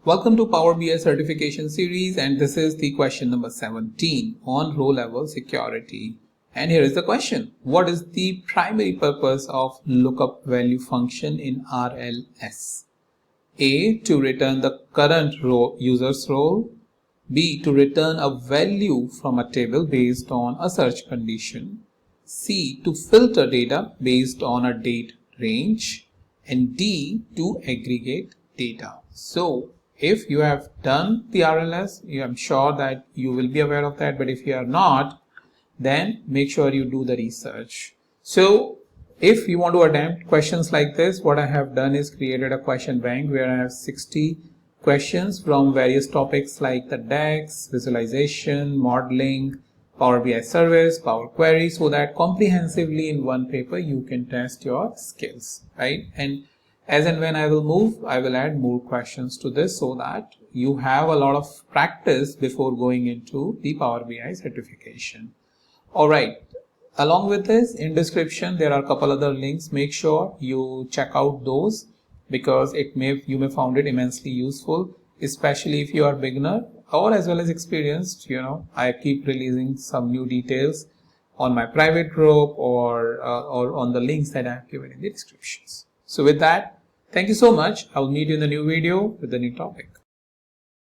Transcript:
Welcome to Power BI certification series, and this is the question number 17 on row level security. And here is the question. What is the primary purpose of lookup value function in RLS? A. To return the current user's role. B. To return a value from a table based on a search condition. C. To filter data based on a date range. And D. To aggregate data. So, if you have done the RLS, I'm sure that you will be aware of that, but if you are not, then make sure you do the research. So if you want to attempt questions like this, what I have done is created a question bank where I have 60 questions from various topics like the DAX, visualization, modeling, Power BI service, Power Query, so that comprehensively in one paper you can test your skills, right? And as and when I will move, I will add more questions to this so that you have a lot of practice before going into the Power BI certification. Alright, along with this, in description there are a couple other links. Make sure you check out those because you may find it immensely useful, especially if you are beginner or as well as experienced. I keep releasing some new details on my private group or on the links that I have given in the descriptions. So with that, thank you so much. I will meet you in the new video with the new topic.